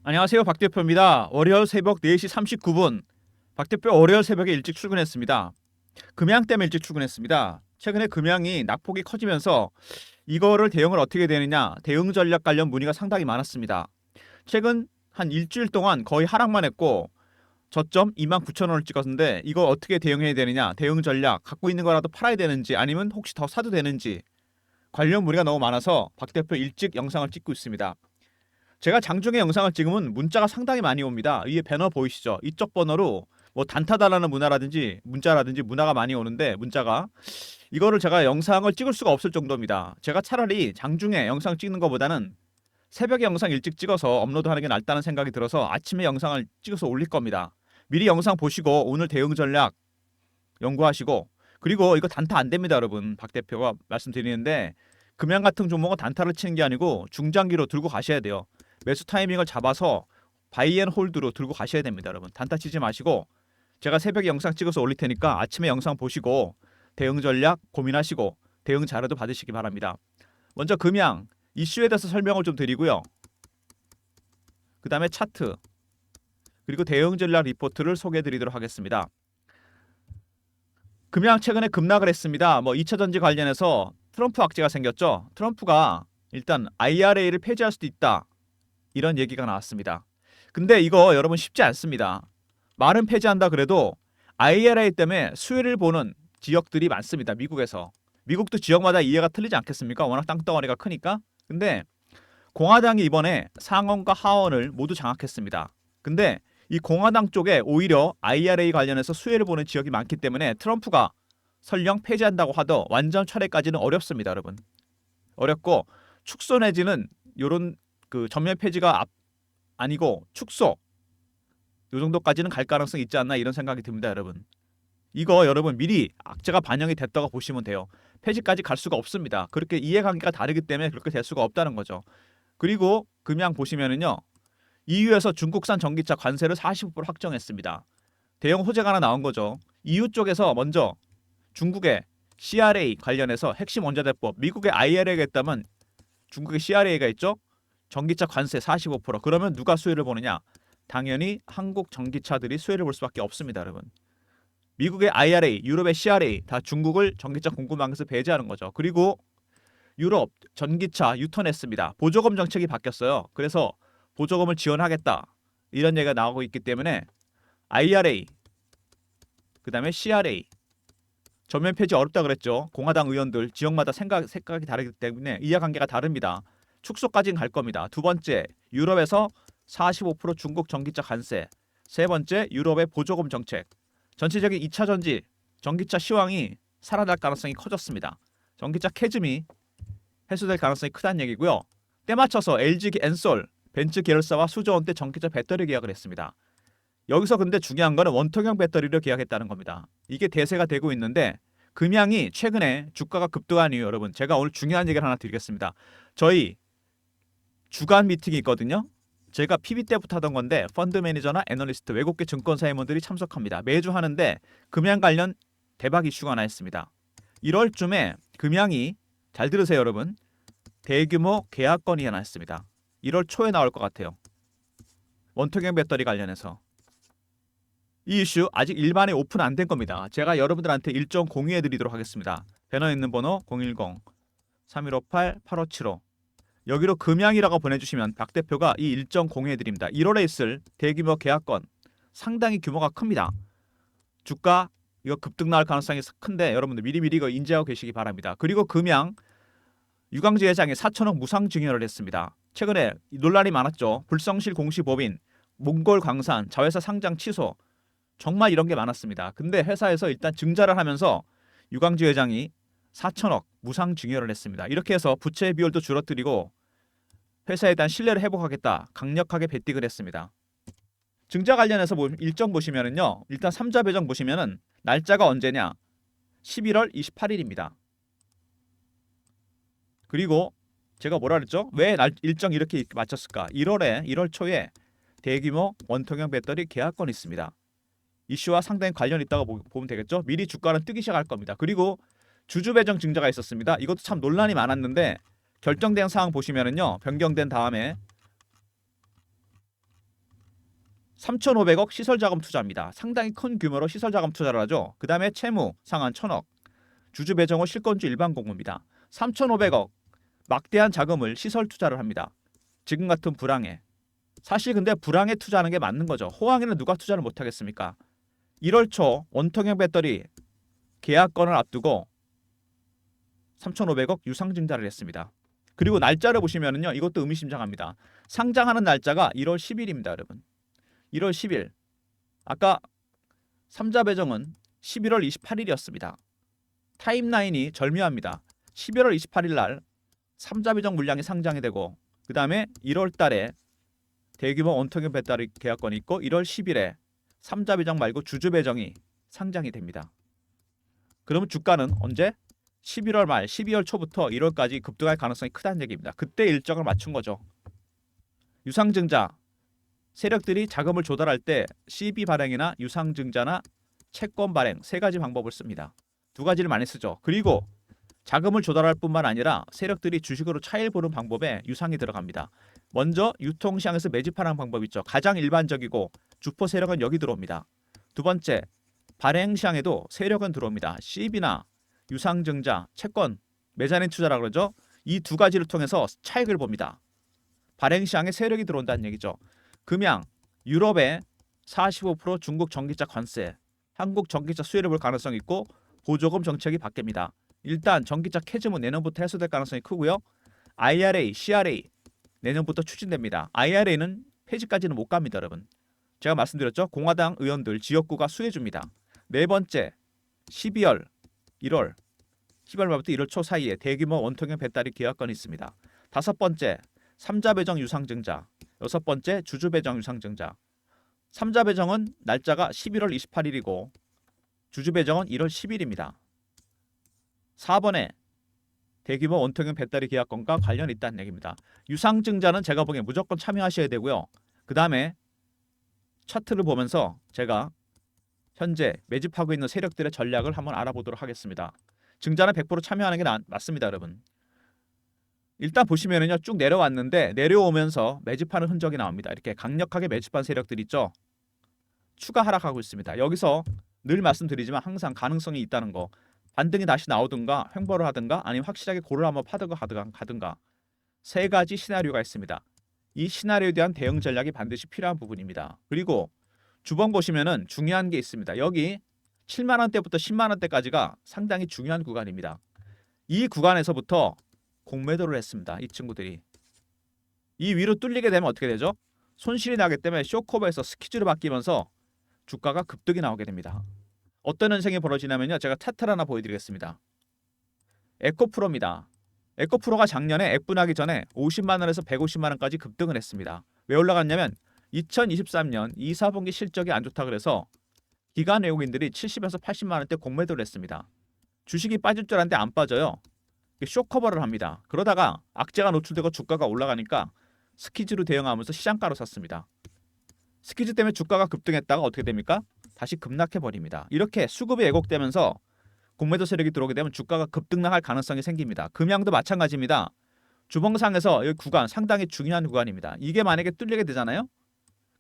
안녕하세요. 박 대표입니다. 월요일 새벽 4시 39분. 박 대표 월요일 새벽에 일찍 출근했습니다. 금양 때문에 일찍 출근했습니다. 최근에 금양이 낙폭이 커지면서 이거를 대응을 어떻게 되느냐, 대응 전략 관련 문의가 상당히 많았습니다. 최근 한 일주일 동안 거의 하락만 했고 저점 29,000원을 찍었는데 이거 어떻게 대응해야 되느냐, 대응 전략 갖고 있는 거라도 팔아야 되는지 아니면 혹시 더 사도 되는지 관련 문의가 너무 많아서 박 대표 일찍 영상을 찍고 있습니다. 제가 장중에 영상을 찍으면 문자가 상당히 많이 옵니다. 위에 배너 보이시죠? 이쪽 번호로 뭐 단타 달라는 문자라든지 문화가 많이 오는데 문자가 이거를 제가 영상을 찍을 수가 없을 정도입니다. 제가 차라리 장중에 영상 찍는 것보다는 새벽에 영상 일찍 찍어서 업로드하는 게 낫다는 생각이 들어서 아침에 영상을 찍어서 올릴 겁니다. 미리 영상 보시고 오늘 대응 전략 연구하시고, 그리고 이거 단타 안 됩니다, 여러분. 박 대표가 말씀드리는데 금양 같은 종목은 단타를 치는 게 아니고 중장기로 들고 가셔야 돼요. 매수 타이밍을 잡아서 바이앤홀드로 들고 가셔야 됩니다, 여러분. 단타 치지 마시고 제가 새벽에 영상 찍어서 올릴 테니까 아침에 영상 보시고 대응 전략 고민하시고 대응 자료도 받으시기 바랍니다. 먼저 금양 이슈에 대해서 설명을 좀 드리고요. 그 다음에 차트, 그리고 대응 전략 리포트를 소개해 드리도록 하겠습니다. 금양 최근에 급락을 했습니다. 2차 전지 관련해서 트럼프 악재가 생겼죠. 트럼프가 일단 IRA를 폐지할 수도 있다, 이런 얘기가 나왔습니다. 근데 이거 여러분 쉽지 않습니다. 말은 폐지한다 그래도 IRA 때문에 수혜를 보는 지역들이 많습니다. 미국에서. 미국도 지역마다 이해가 틀리지 않겠습니까? 워낙 땅덩어리가 크니까. 근데 공화당이 이번에 상원과 하원을 모두 장악했습니다. 근데 이 공화당 쪽에 오히려 IRA 관련해서 수혜를 보는 지역이 많기 때문에 트럼프가 설령 폐지한다고 하더 완전 철회까지는 어렵습니다, 여러분. 어렵고 축소 내지는 요런 그 전면 폐지가 아니고 축소, 요 정도까지는 갈 가능성이 있지 않나, 이런 생각이 듭니다, 여러분. 이거 여러분 미리 악재가 반영이 됐다고 보시면 돼요. 폐지까지 갈 수가 없습니다. 그렇게 이해관계가 다르기 때문에 그렇게 될 수가 없다는 거죠. 그리고 금양 보시면은요, EU에서 중국산 전기차 관세를 45% 확정했습니다. 대형 호재가 하나 나온 거죠. EU 쪽에서 먼저 중국의 CRA 관련해서 핵심 원자대법, 미국의 IRA가 있다면 중국의 CRA가 있죠. 전기차 관세 45%. 그러면 누가 수혜를 보느냐? 당연히 한국 전기차들이 수혜를 볼 수밖에 없습니다, 여러분. 미국의 IRA, 유럽의 CRA 다 중국을 전기차 공급망에서 배제하는 거죠. 그리고 유럽 전기차 유턴했습니다. 보조금 정책이 바뀌었어요. 그래서 보조금을 지원하겠다, 이런 얘기가 나오고 있기 때문에 IRA, 그 다음에 CRA 전면 폐지 어렵다 그랬죠. 공화당 의원들 지역마다 생각이 다르기 때문에 이해관계가 다릅니다. 축소까지는 갈 겁니다. 두 번째, 유럽에서 45% 중국 전기차 관세. 세 번째, 유럽의 보조금 정책. 전체적인 2차 전지 전기차 시황이 살아날 가능성이 커졌습니다. 전기차 캐즘이 해소될 가능성이 크다는 얘기고요. 때 맞춰서 LG 엔솔 벤츠 계열사와 수조원대 전기차 배터리 계약을 했습니다. 여기서 근데 중요한 거는 원통형 배터리를 계약했다는 겁니다. 이게 대세가 되고 있는데 금양이 최근에 주가가 급등한 이유, 여러분 제가 오늘 중요한 얘기를 하나 드리겠습니다. 저희 주간 미팅이 있거든요. 제가 PB 때부터 하던 건데 펀드 매니저나 애널리스트, 외국계 증권사 임원들이 참석합니다. 매주 하는데 금양 관련 대박 이슈가 하나 있습니다. 1월쯤에 금양이, 잘 들으세요 여러분, 대규모 계약건이 하나 있습니다. 1월 초에 나올 것 같아요. 원통형 배터리 관련해서. 이 이슈 아직 일반에 오픈 안 된 겁니다. 제가 여러분들한테 일정 공유해 드리도록 하겠습니다. 배너에 있는 번호 010-3158-8575, 여기로 금양이라고 보내주시면 박 대표가 이 일정 공유해 드립니다. 1월에 있을 대규모 계약건 상당히 규모가 큽니다. 주가 이거 급등 나올 가능성이 큰데 여러분들 미리미리 이거 인지하고 계시기 바랍니다. 그리고 금양 유광지 회장이 4천억 무상 증여를 했습니다. 최근에 논란이 많았죠. 불성실 공시법인, 몽골 광산, 자회사 상장 취소, 정말 이런 게 많았습니다. 근데 회사에서 일단 증자를 하면서 유광지 회장이 4천억 무상 증여를 했습니다. 이렇게 해서 부채 비율도 줄어들이고 회사에 대한 신뢰를 회복하겠다, 강력하게 베팅을 했습니다. 증자 관련해서 일정 보시면은요, 일단 3자 배정 보시면은 날짜가 언제냐? 11월 28일입니다. 그리고 제가 뭐라 그랬죠? 왜 일정 이렇게 맞췄을까? 1월 초에 대규모 원통형 배터리 계약건이 있습니다. 이슈와 상당히 관련이 있다고 보면 되겠죠? 미리 주가는 뜨기 시작할 겁니다. 그리고 주주 배정 증자가 있었습니다. 이것도 참 논란이 많았는데 결정된 사항 보시면은요, 변경된 다음에 3,500억 시설자금 투자입니다. 상당히 큰 규모로 시설자금 투자를 하죠. 그 다음에 채무 상한 1,000억. 주주 배정 후 실권주 일반 공모입니다. 3,500억 막대한 자금을 시설 투자를 합니다. 지금 같은 불황에. 사실 근데 불황에 투자하는 게 맞는 거죠. 호황에는 누가 투자를 못 하겠습니까? 1월 초 원통형 배터리 계약건을 앞두고 3,500억 유상증자를 했습니다. 그리고 날짜를 보시면은요. 이것도 의미심장합니다. 상장하는 날짜가 1월 10일입니다, 여러분. 1월 10일. 아까 삼자 배정은 11월 28일이었습니다. 타임라인이 절묘합니다. 11월 28일 날 삼자 배정 물량이 상장이 되고 그 다음에 1월 달에 대규모 원통형 배터리 계약건이 있고 1월 10일에 삼자 배정 말고 주주 배정이 상장이 됩니다. 그러면 주가는 언제? 11월 말, 12월 초부터 1월까지 급등할 가능성이 크다는 얘기입니다. 그때 일정을 맞춘 거죠. 유상증자 세력들이 자금을 조달할 때 CB 발행이나 유상증자나 채권 발행 세 가지 방법을 씁니다. 두 가지를 많이 쓰죠. 그리고 자금을 조달할 뿐만 아니라 세력들이 주식으로 차익 보는 방법에 유상이 들어갑니다. 먼저 유통시장에서 매집하는 방법 있죠. 가장 일반적이고 주포 세력은 여기 들어옵니다. 두 번째, 발행시장에도 세력은 들어옵니다. CB나 유상증자, 채권, 메자닌 투자라고 그러죠. 이 두 가지를 통해서 차익을 봅니다. 발행시장에 세력이 들어온다는 얘기죠. 금양, 유럽의 45% 중국 전기차 관세, 한국 전기차 수혜를 볼 가능성이 있고 보조금 정책이 바뀝니다. 일단 전기차 캐즘은 내년부터 해소될 가능성이 크고요. IRA, CRA 내년부터 추진됩니다. IRA는 폐지까지는 못 갑니다, 여러분. 제가 말씀드렸죠. 공화당 의원들 지역구가 수혜줍니다. 네 번째, 12월, 1월, 12월 말부터 1월 초 사이에 대규모 원통형 배터리 계약건이 있습니다. 다섯 번째, 삼자 배정 유상증자. 여섯 번째, 주주 배정 유상증자. 삼자 배정은 날짜가 11월 28일이고 주주 배정은 1월 10일입니다. 4번에 대규모 원통형 배터리 계약건과 관련이 있다는 얘기입니다. 유상증자는 제가 보기엔 무조건 참여하셔야 되고요. 그 다음에 차트를 보면서 제가 현재 매집하고 있는 세력들의 전략을 한번 알아보도록 하겠습니다. 증자는 100% 참여하는 게 맞습니다, 여러분. 일단 보시면은요, 쭉 내려왔는데 내려오면서 매집하는 흔적이 나옵니다. 이렇게 강력하게 매집한 세력들 있죠. 추가 하락하고 있습니다. 여기서 늘 말씀드리지만 항상 가능성이 있다는 거. 반등이 다시 나오든가 횡보를 하든가 아니면 확실하게 고를 한번 파든가 가든가 세 가지 시나리오가 있습니다. 이 시나리오에 대한 대응 전략이 반드시 필요한 부분입니다. 그리고 주봉 보시면은 중요한 게 있습니다. 여기 7만 원대부터 10만 원대까지가 상당히 중요한 구간입니다. 이 구간에서부터 공매도를 했습니다. 이 친구들이. 이 위로 뚫리게 되면 어떻게 되죠? 손실이 나기 때문에 쇼커버에서 스퀴즈로 바뀌면서 주가가 급등이 나오게 됩니다. 어떤 현상이 벌어지냐면요. 제가 차트를 하나 보여드리겠습니다. 에코프로입니다. 에코프로가 작년에 액분하기 전에 50만 원에서 150만 원까지 급등을 했습니다. 왜 올라갔냐면 2023년 2, 4분기 실적이 안 좋다 그래서 기관 외국인들이 70에서 80만 원대 공매도를 했습니다. 주식이 빠질 줄 알았는데 안 빠져요. 쇼커버를 합니다. 그러다가 악재가 노출되고 주가가 올라가니까 스퀴즈로 대응하면서 시장가로 샀습니다. 스퀴즈 때문에 주가가 급등했다가 어떻게 됩니까? 다시 급락해버립니다. 이렇게 수급이 왜곡되면서 공매도 세력이 들어오게 되면 주가가 급등락할 가능성이 생깁니다. 금양도 마찬가지입니다. 주봉상에서 이 구간 상당히 중요한 구간입니다. 이게 만약에 뚫리게 되잖아요.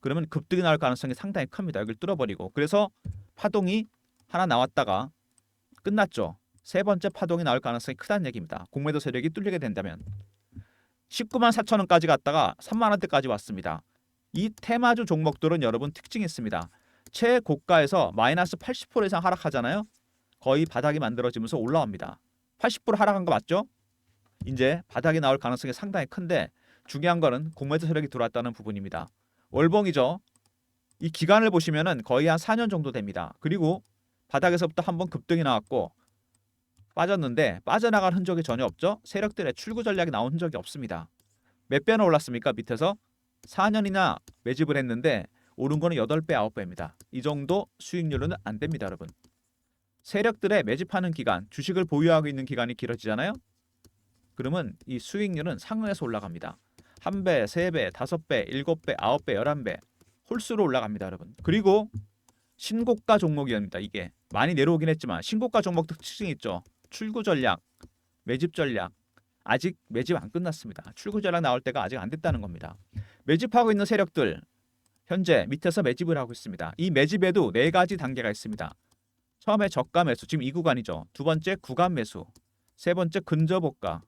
그러면 급등이 나올 가능성이 상당히 큽니다. 여기를 뚫어버리고. 그래서 파동이 하나 나왔다가 끝났죠. 세 번째 파동이 나올 가능성이 크다는 얘기입니다. 공매도 세력이 뚫리게 된다면. 19만 4천 원까지 갔다가 3만 원대까지 왔습니다. 이 테마주 종목들은 여러분 특징이 있습니다. 최고가에서 마이너스 80% 이상 하락하잖아요. 거의 바닥이 만들어지면서 올라옵니다. 80% 하락한 거 맞죠? 이제 바닥이 나올 가능성이 상당히 큰데 중요한 거는 공매도 세력이 들어왔다는 부분입니다. 월봉이죠. 이 기간을 보시면은 거의 한 4년 정도 됩니다. 그리고 바닥에서부터 한번 급등이 나왔고 빠졌는데 빠져나갈 흔적이 전혀 없죠. 세력들의 출구 전략이 나온 흔적이 없습니다. 몇 배나 올랐습니까? 밑에서 4년이나 매집을 했는데 오른 거는 8배, 9배입니다. 이 정도 수익률은 안 됩니다, 여러분. 세력들의 매집하는 기간, 주식을 보유하고 있는 기간이 길어지잖아요. 그러면 이 수익률은 상응해서 올라갑니다. 1배, 3배, 5배, 7배, 9배, 11배 홀수로 올라갑니다, 여러분. 그리고 신고가 종목이었습니다. 이게 많이 내려오긴 했지만 신고가 종목 특징이 있죠. 출구 전략, 매집 전략. 아직 매집 안 끝났습니다. 출구 전략 나올 때가 아직 안 됐다는 겁니다. 매집하고 있는 세력들 현재 밑에서 매집을 하고 있습니다. 이 매집에도 네 가지 단계가 있습니다. 처음에 저가 매수, 지금 이 구간이죠. 두 번째 구간 매수, 세 번째 근접호가,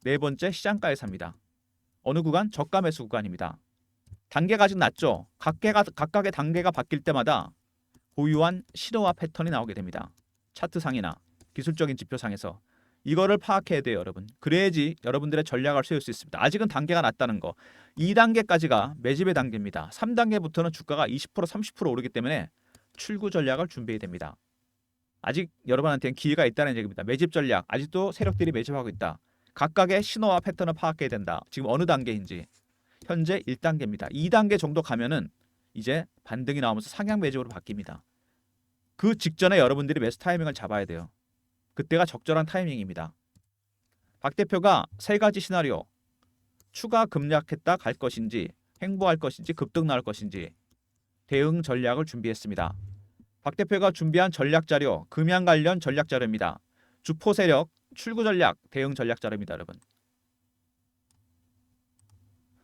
네 번째 시장가에 삽니다. 어느 구간? 저가 매수 구간입니다. 단계가 아직 낮죠. 각각의 단계가 바뀔 때마다 고유한 신호와 패턴이 나오게 됩니다. 차트상이나 기술적인 지표상에서 이거를 파악해야 돼요, 여러분. 그래야지 여러분들의 전략을 세울 수 있습니다. 아직은 단계가 낮다는 거. 2단계까지가 매집의 단계입니다. 3단계부터는 주가가 20% 30% 오르기 때문에 출구 전략을 준비해야 됩니다. 아직 여러분한테는 기회가 있다는 얘기입니다. 매집 전략, 아직도 세력들이 매집하고 있다. 각각의 신호와 패턴을 파악해야 된다. 지금 어느 단계인지. 현재 1단계입니다. 2단계 정도 가면은 이제 반등이 나오면서 상향 매집으로 바뀝니다. 그 직전에 여러분들이 매수 타이밍을 잡아야 돼요. 그때가 적절한 타이밍입니다. 박 대표가 세 가지 시나리오, 추가 급락했다 갈 것인지, 횡보할 것인지, 급등 나올 것인지 대응 전략을 준비했습니다. 박 대표가 준비한 전략 자료, 금양 관련 전략 자료입니다. 주포 세력, 출구 전략, 대응 전략 자료입니다, 여러분.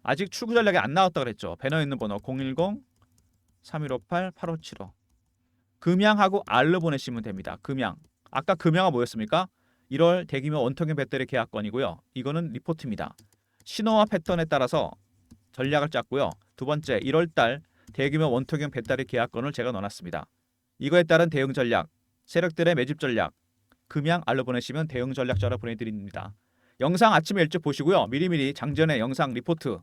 아직 출구 전략이 안 나왔다 그랬죠. 배너에 있는 번호 010-3158-8575. 금양하고 R로 보내시면 됩니다. 금양. 아까 금양은 뭐였습니까? 1월 대규모 원통형 배터리 계약건이고요. 이거는 리포트입니다. 신호와 패턴에 따라서 전략을 짰고요. 두 번째 1월달 대규모 원통형 배터리 계약건을 제가 넣어놨습니다. 이거에 따른 대응 전략, 세력들의 매집 전략, 금양 R로 보내시면 대응 전략자로 보내드립니다. 영상 아침에 일찍 보시고요. 미리미리 장전의 영상 리포트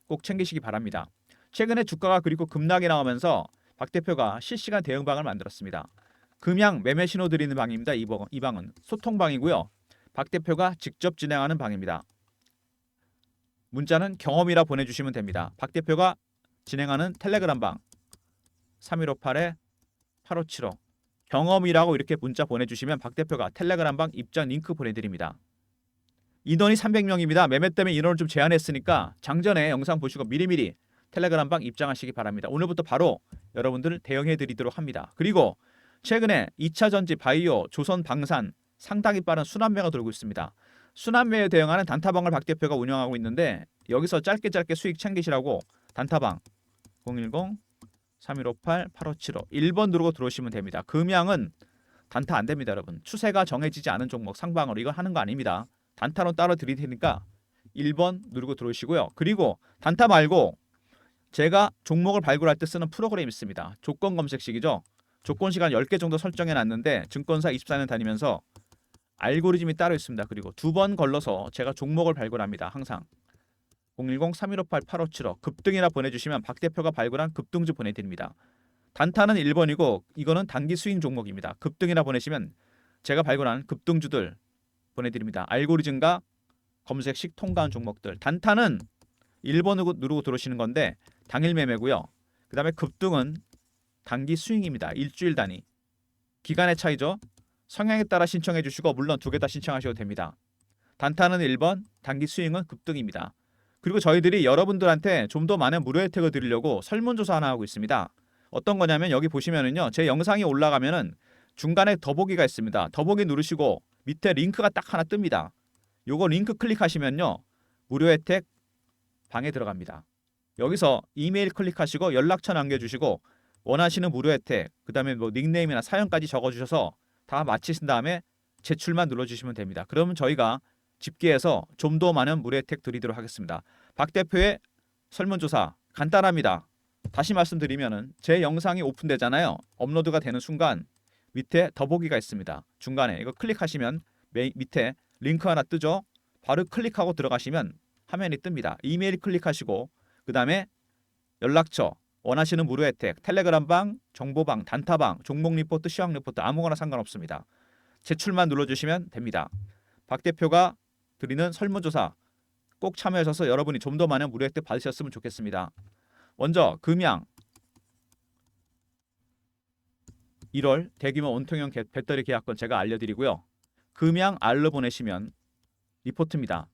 꼭 챙기시기 바랍니다. 최근에 주가가 그리고 급락이 나오면서 박 대표가 실시간 대응방을 만들었습니다. 금양 매매 신호 드리는 방입니다. 이 방은 소통방이고요. 박 대표가 직접 진행하는 방입니다. 문자는 경험이라 보내주시면 됩니다. 박 대표가 진행하는 텔레그램 방 3158-8575 경험이라고 이렇게 문자 보내주시면 박 대표가 텔레그램 방 입장 링크 보내드립니다. 인원이 300명입니다. 매매 때문에 인원을 좀 제한했으니까 장전에 영상 보시고 미리미리 텔레그램 방 입장하시기 바랍니다. 오늘부터 바로 여러분들 대응해 드리도록 합니다. 그리고 최근에 2차 전지, 바이오, 조선, 방산 상당히 빠른 순환매가 돌고 있습니다. 순환매에 대응하는 단타방을 박 대표가 운영하고 있는데 여기서 짧게 수익 챙기시라고 단타방 010-3158-8575 1번 누르고 들어오시면 됩니다. 금양은 단타 안 됩니다, 여러분. 추세가 정해지지 않은 종목 상방으로 이걸 하는 거 아닙니다. 단타로 따로 드릴 테니까 1번 누르고 들어오시고요. 그리고 단타 말고 제가 종목을 발굴할 때 쓰는 프로그램이 있습니다. 조건 검색식이죠. 조건 시간 10개 정도 설정해 놨는데 증권사 24년 다니면서 알고리즘이 따로 있습니다. 그리고 두 번 걸러서 제가 종목을 발굴합니다. 항상 010-3158-8575 급등이라 보내주시면 박 대표가 발굴한 급등주 보내드립니다. 단타는 1번이고 이거는 단기 스윙 종목입니다. 급등이라 보내시면 제가 발굴한 급등주들 보내드립니다. 알고리즘과 검색식 통과한 종목들. 단타는 1번 누르고 들어오시는 건데 당일 매매고요. 그 다음에 급등은 단기 스윙입니다. 일주일 단위. 기간의 차이죠. 성향에 따라 신청해 주시고 물론 두 개 다 신청하셔도 됩니다. 단타는 1번, 단기 스윙은 급등입니다. 그리고 저희들이 여러분들한테 좀 더 많은 무료 혜택을 드리려고 설문조사 하나 하고 있습니다. 어떤 거냐면 여기 보시면은요. 제 영상이 올라가면은 중간에 더보기가 있습니다. 더보기 누르시고 밑에 링크가 딱 하나 뜹니다. 요거 링크 클릭하시면요. 무료 혜택 방에 들어갑니다. 여기서 이메일 클릭하시고 연락처 남겨주시고 원하시는 무료 혜택, 그 다음에 뭐 닉네임이나 사연까지 적어주셔서 다 마치신 다음에 제출만 눌러주시면 됩니다. 그러면 저희가 집계해서 좀 더 많은 무료 혜택 드리도록 하겠습니다. 박 대표의 설문조사 간단합니다. 다시 말씀드리면은 제 영상이 오픈되잖아요. 업로드가 되는 순간 밑에 더보기가 있습니다. 중간에 이거 클릭하시면 밑에 링크 하나 뜨죠. 바로 클릭하고 들어가시면 화면이 뜹니다. 이메일 클릭하시고 그 다음에 연락처, 원하시는 무료 혜택, 텔레그램 방, 정보방, 단타방, 종목 리포트, 시황 리포트 아무거나 상관없습니다. 제출만 눌러주시면 됩니다. 박 대표가 드리는 설문조사 꼭 참여하셔서 여러분이 좀 더 많은 무료 혜택 받으셨으면 좋겠습니다. 먼저 금양 1월 대규모 원통형 배터리 계약권 제가 알려드리고요. 금양 R로 보내시면 리포트입니다.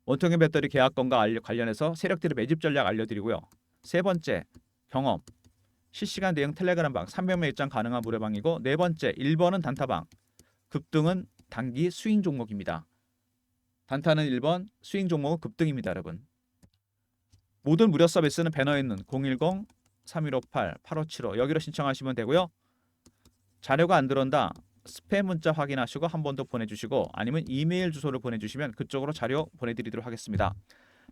원통형 배터리 계약권과 관련해서 세력들의 매집 전략 알려드리고요. 세 번째 경험 실시간 대응 텔레그램 방 300명 입장 가능한 무료방이고 네 번째 1번은 단타방 급등은 단기 스윙 종목입니다. 단타는 1번 스윙 종목은 급등입니다. 여러분 모든 무료 서비스는 배너에 있는 010-3158-8575 여기로 신청하시면 되고요. 자료가 안 들어온다. 스팸 문자 확인하시고 한 번 더 보내주시고 아니면 이메일 주소를 보내주시면 그쪽으로 자료 보내드리도록 하겠습니다.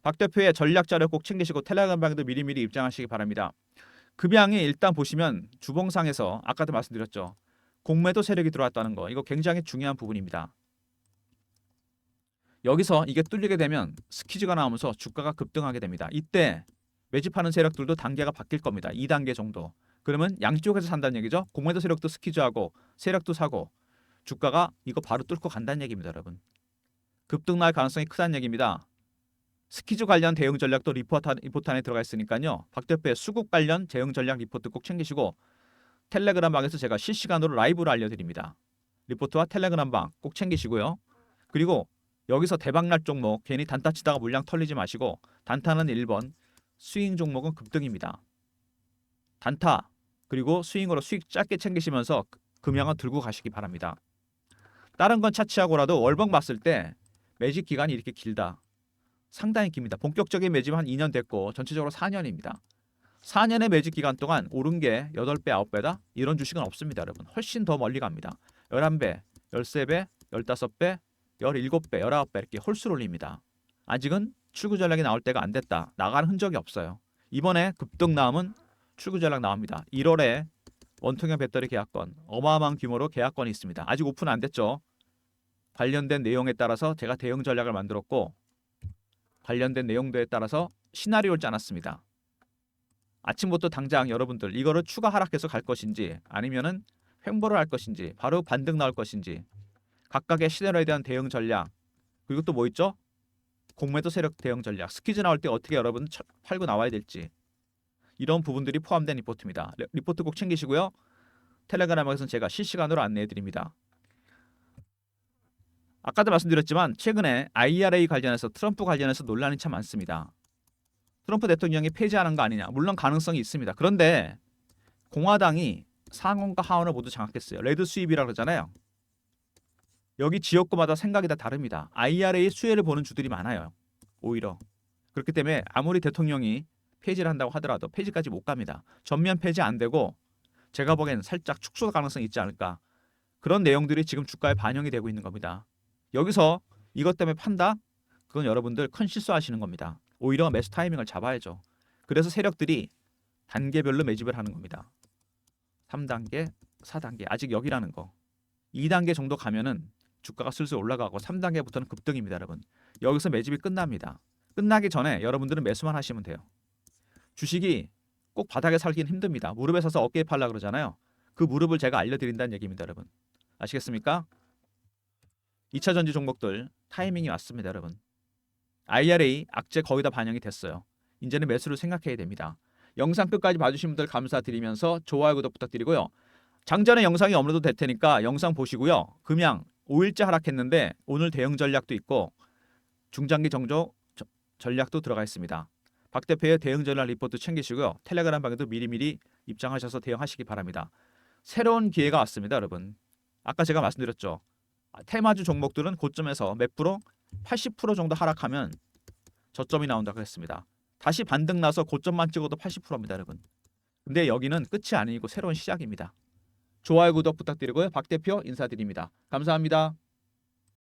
박 대표의 전략 자료 꼭 챙기시고 텔레그램 방에도 미리미리 입장하시기 바랍니다. 급양이 일단 보시면 주봉상에서 아까도 말씀드렸죠. 공매도 세력이 들어왔다는 거 이거 굉장히 중요한 부분입니다. 여기서 이게 뚫리게 되면 스퀴즈가 나오면서 주가가 급등하게 됩니다. 이때 매집하는 세력들도 단계가 바뀔 겁니다. 2단계 정도. 그러면 양쪽에서 산다는 얘기죠. 공매도 세력도 스퀴즈하고 세력도 사고 주가가 이거 바로 뚫고 간다는 얘기입니다, 여러분. 급등 날 가능성이 크다는 얘기입니다. 스퀴즈 관련 대응 전략도 리포트 안에 들어가 있으니까요. 박 대표의 수급 관련 대응 전략 리포트 꼭 챙기시고 텔레그램 방에서 제가 실시간으로 라이브로 알려드립니다. 리포트와 텔레그램 방 꼭 챙기시고요. 그리고 여기서 대박날 종목 괜히 단타 치다가 물량 털리지 마시고 단타는 1번, 스윙 종목은 급등입니다. 단타 그리고 스윙으로 수익 짧게 챙기시면서 금양은 들고 가시기 바랍니다. 다른 건 차치하고라도 월봉 봤을 때 매집 기간이 이렇게 길다. 상당히 깁니다. 본격적인 매집은 한 2년 됐고 전체적으로 4년입니다. 4년의 매집 기간 동안 오른 게 8배, 9배다? 이런 주식은 없습니다, 여러분. 훨씬 더 멀리 갑니다. 11배, 13배, 15배, 17배, 19배 이렇게 홀수를 올립니다. 아직은 출구 전략이 나올 때가 안 됐다. 나가는 흔적이 없어요. 이번에 급등 나오면 출구 전략 나옵니다. 1월에 원통형 배터리 계약권 어마어마한 규모로 계약권이 있습니다. 아직 오픈 안 됐죠. 관련된 내용에 따라서 제가 대응 전략을 만들었고 관련된 내용들에 따라서 시나리오를 짜놨습니다. 아침부터 당장 여러분들 이거를 추가 하락해서 갈 것인지 아니면은 횡보를 할 것인지 바로 반등 나올 것인지 각각의 시나리오에 대한 대응 전략 그리고 또 뭐 있죠? 공매도 세력 대응 전략 스퀴즈 나올 때 어떻게 여러분 팔고 나와야 될지 이런 부분들이 포함된 리포트입니다. 리포트 꼭 챙기시고요. 텔레그램에서는 제가 실시간으로 안내해드립니다. 아까도 말씀드렸지만 최근에 IRA 관련해서 트럼프 관련해서 논란이 참 많습니다. 트럼프 대통령이 폐지하는 거 아니냐. 물론 가능성이 있습니다. 그런데 공화당이 상원과 하원을 모두 장악했어요. 레드 수입이라 그러잖아요. 여기 지역구마다 생각이 다 다릅니다. IRA 수혜를 보는 주들이 많아요. 오히려. 그렇기 때문에 아무리 대통령이 폐지를 한다고 하더라도 폐지까지 못 갑니다. 전면 폐지 안 되고 제가 보기에는 살짝 축소 가능성이 있지 않을까. 그런 내용들이 지금 주가에 반영이 되고 있는 겁니다. 여기서 이것 때문에 판다? 그건 여러분들 큰 실수하시는 겁니다. 오히려 매수 타이밍을 잡아야죠. 그래서 세력들이 단계별로 매집을 하는 겁니다. 3단계, 4단계 아직 여기라는 거. 2단계 정도 가면은 주가가 슬슬 올라가고 3단계부터는 급등입니다, 여러분. 여기서 매집이 끝납니다. 끝나기 전에 여러분들은 매수만 하시면 돼요. 주식이 꼭 바닥에 살기는 힘듭니다. 무릎에 서서 어깨에 팔라 그러잖아요. 그 무릎을 제가 알려드린다는 얘기입니다, 여러분. 아시겠습니까? 2차 전지 종목들 타이밍이 왔습니다, 여러분. IRA 악재 거의 다 반영이 됐어요. 이제는 매수를 생각해야 됩니다. 영상 끝까지 봐주신 분들 감사드리면서 좋아요, 구독 부탁드리고요. 장전에 영상이 업로드 될 테니까 영상 보시고요. 금양 5일째 하락했는데 오늘 대응 전략도 있고 중장기 정조 전략도 들어가 있습니다. 박 대표의 대응 전략 리포트 챙기시고요. 텔레그램 방에도 미리미리 입장하셔서 대응하시기 바랍니다. 새로운 기회가 왔습니다, 여러분. 아까 제가 말씀드렸죠. 테마주 종목들은 고점에서 몇 프로? 80% 정도 하락하면 저점이 나온다고 했습니다. 다시 반등 나서 고점만 찍어도 80%입니다, 여러분. 근데 여기는 끝이 아니고 새로운 시작입니다. 좋아요, 구독 부탁드리고요. 박 대표 인사드립니다. 감사합니다.